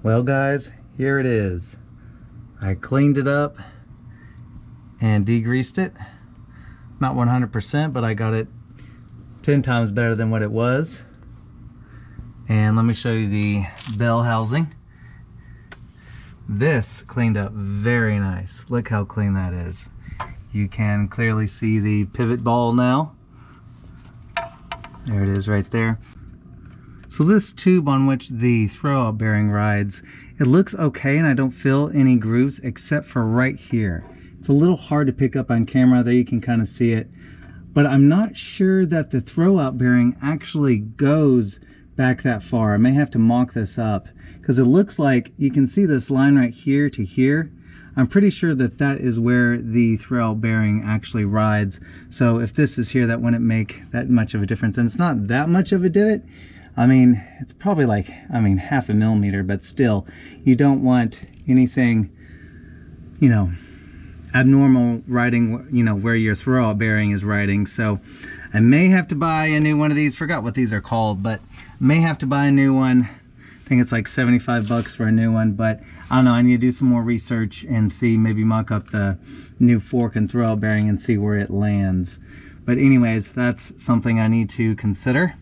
Well guys, here it is. I cleaned it up and degreased it. Not 100%, but I got it 10 times better than what it was. And let me show you the bell housing. This cleaned up very nice. Look how clean that is. You can clearly see the pivot ball now. There it is right there. So this tube on which the throwout bearing rides, it looks okay and I don't feel any grooves except for right here. It's a little hard to pick up on camera. There you can kind of see it. But I'm not sure that the throwout bearing actually goes back that far. I may have to mock this up because it looks like you can see this line right here to here. I'm pretty sure that that is where the throwout bearing actually rides. So if this is here, that wouldn't make that much of a difference. And it's not that much of a divot. I mean, it's probably like, half a millimeter, but still, you don't want anything, abnormal riding, where your throwout bearing is riding. So I may have to buy a new one of these. Forgot what these are called, but may have to buy a new one. I think it's like 75 bucks for a new one, but I don't know. I need to do some more research and see, maybe mock up the new fork and throwout bearing and see where it lands. But anyways, that's something I need to consider.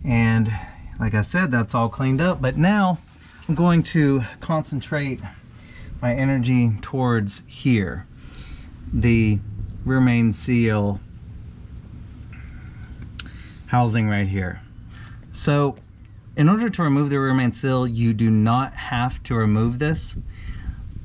And like I said, that's all cleaned up. But now I'm going to concentrate my energy towards here, the rear main seal housing right here. So in order to remove the rear main seal, you do not have to remove this,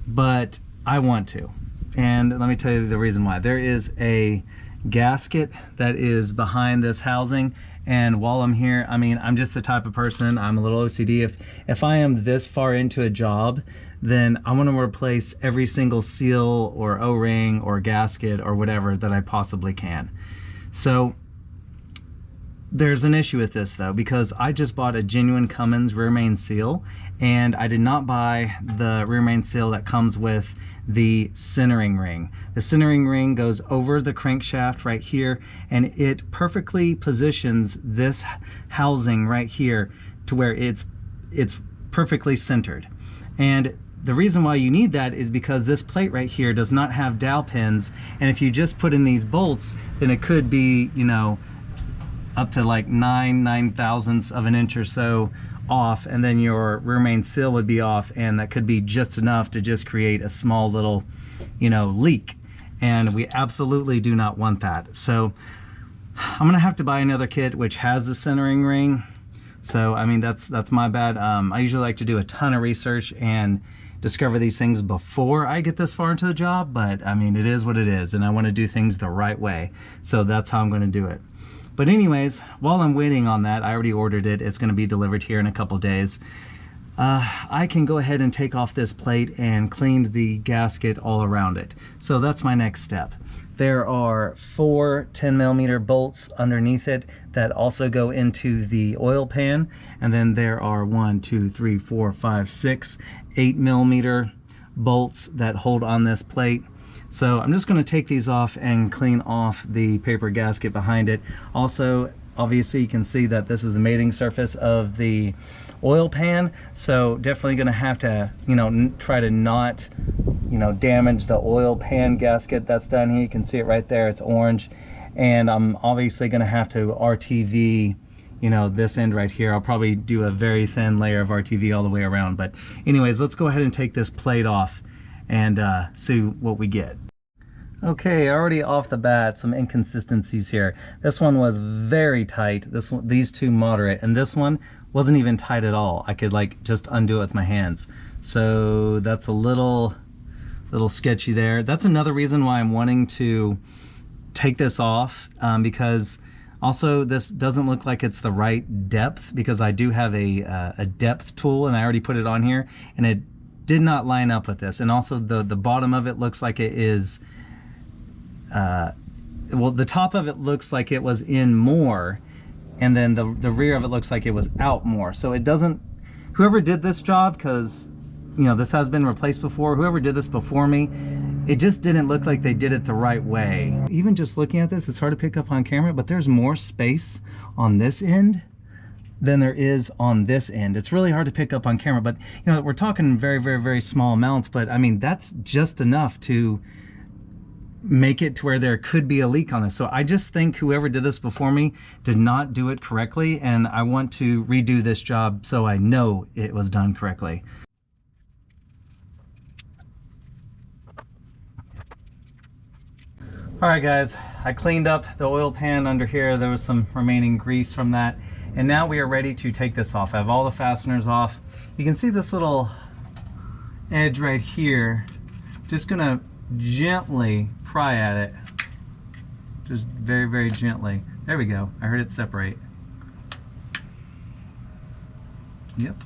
but I want to. And let me tell you the reason why. There is a gasket that is behind this housing. And while I'm here, I'm just the type of person, I'm a little OCD. If I am this far into a job, then I want to replace every single seal or O-ring or gasket or whatever that I possibly can. So there's an issue with this though, because I just bought a genuine Cummins rear main seal, and I did not buy the rear main seal that comes with the centering ring. The centering ring goes over the crankshaft right here, and it perfectly positions this housing right here to where it's perfectly centered. And the reason why you need that is because this plate right here does not have dowel pins, and if you just put in these bolts, then it could be, up to like 9 thousandths of an inch or so off, and then your rear main seal would be off, and that could be just enough to just create a small little, leak. And we absolutely do not want that. So I'm gonna have to buy another kit which has the centering ring. So that's my bad. I usually like to do a ton of research and discover these things before I get this far into the job, but it is what it is, and I want to do things the right way. So that's how I'm going to do it. But anyways, while I'm waiting on that, I already ordered it. It's going to be delivered here in a couple days. I can go ahead and take off this plate and clean the gasket all around it. So that's my next step. There are 4 10mm bolts underneath it that also go into the oil pan. And then there are 1, 2, 3, 4, 5, 6, 8mm bolts that hold on this plate. So I'm just going to take these off and clean off the paper gasket behind it. Also, obviously you can see that this is the mating surface of the oil pan. So definitely going to have to, try to not, damage the oil pan gasket that's down here. You can see it right there. It's orange. And I'm obviously going to have to RTV, this end right here. I'll probably do a very thin layer of RTV all the way around. But anyways, let's go ahead and take this plate off and see what we get. Okay, already off the bat, some inconsistencies here. This one was very tight. These two moderate, and this one wasn't even tight at all. I could just undo it with my hands. So that's a little sketchy there. That's another reason why I'm wanting to take this off, because also this doesn't look like it's the right depth, because I do have a depth tool and I already put it on here, and it did not line up with this. And also the bottom of it looks like it is well, the top of it looks like it was in more, and then the rear of it looks like it was out more. So it doesn't, whoever did this job, because this has been replaced before, whoever did this before me, it just didn't look like they did it the right way. Even just looking at this, it's hard to pick up on camera, but there's more space on this end than there is on this end. It's really hard to pick up on camera, but you know, we're talking very, very, very small amounts, but I mean, that's just enough to make it to where there could be a leak on this. So I just think whoever did this before me did not do it correctly, and I want to redo this job so I know it was done correctly. All right guys, I cleaned up the oil pan under here. There was some remaining grease from that, and now we are ready to take this off. I have all the fasteners off. You can see this little edge right here. Just gonna gently pry at it, just very, very gently. There we go. I heard it separate. Yep.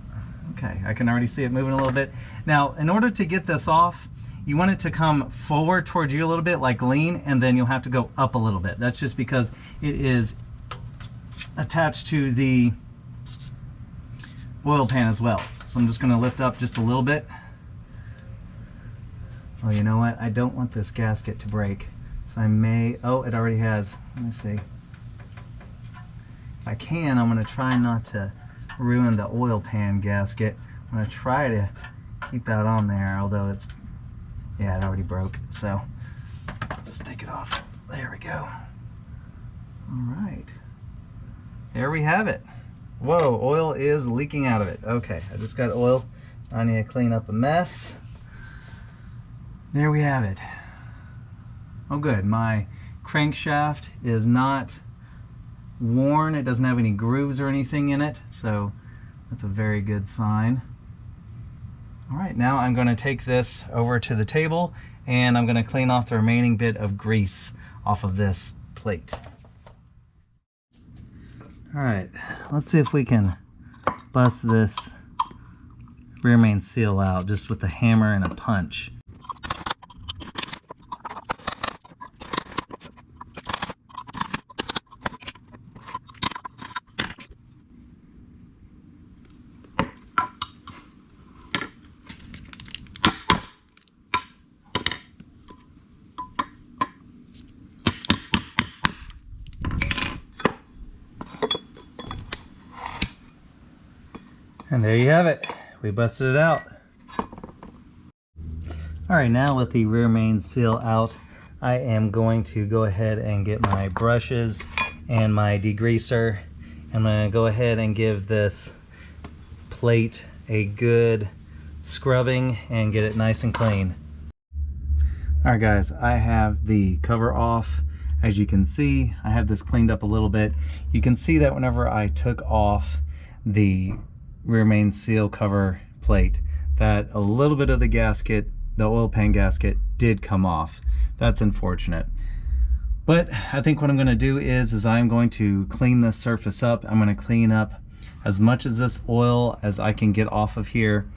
Okay, I can already see it moving a little bit. Now, in order to get this off, you want it to come forward towards you a little bit, like lean, and then you'll have to go up a little bit. That's just because it is attached to the oil pan as well. So I'm just gonna lift up just a little bit. Oh, you know what? I don't want this gasket to break. So I may, oh, it already has. Let me see. If I can, I'm gonna try not to ruin the oil pan gasket. I'm gonna try to keep that on there, although it's, yeah, it already broke. So let's just take it off. There we go. All right. There we have it. Whoa, oil is leaking out of it. Okay, I just got oil. I need to clean up a mess. There we have it. Oh good, my crankshaft is not worn. It doesn't have any grooves or anything in it, so that's a very good sign. All right, now I'm going to take this over to the table and I'm going to clean off the remaining bit of grease off of this plate. All right, let's see if we can bust this rear main seal out just with a hammer and a punch. And there you have it. We busted it out. All right, now with the rear main seal out, I am going to go ahead and get my brushes and my degreaser. I'm going to go ahead and give this plate a good scrubbing and get it nice and clean. All right guys, I have the cover off. As you can see, I have this cleaned up a little bit. You can see that whenever I took off the rear main seal cover plate, that a little bit of the gasket, the oil pan gasket, did come off. That's unfortunate. But I think what I'm going to do is I'm going to clean this surface up. I'm going to clean up as much of this oil as I can get off of here,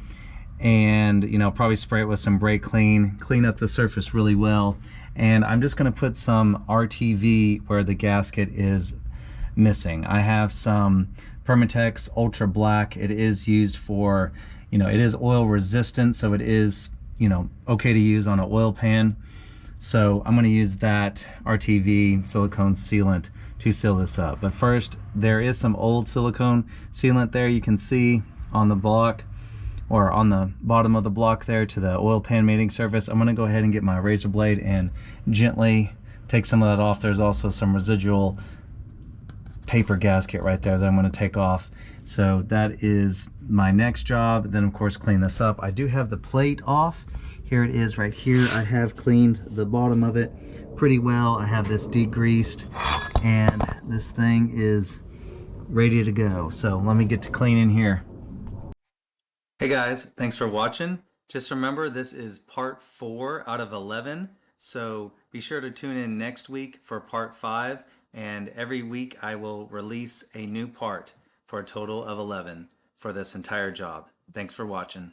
and you know, probably spray it with some brake clean up the surface really well. And I'm just going to put some RTV where the gasket is missing. I have some Permatex Ultra Black. It is used for, you know, it is oil resistant, so it is, you know, okay to use on an oil pan. So I'm going to use that RTV silicone sealant to seal this up. But first, there is some old silicone sealant there. You can see on the block, or on the bottom of the block there to the oil pan mating surface. I'm going to go ahead and get my razor blade and gently take some of that off. There's also some residual paper gasket right there that I'm going to take off. So that is my next job. Then of course clean this up. I do have the plate off. Here it is right here. I have cleaned the bottom of it pretty well. I have this degreased and this thing is ready to go. So let me get to cleaning here. Hey guys, thanks for watching. Just remember, this is part 4 out of 11. So be sure to tune in next week for part 5. And every week I will release a new part for a total of 11 for this entire job. Thanks for watching.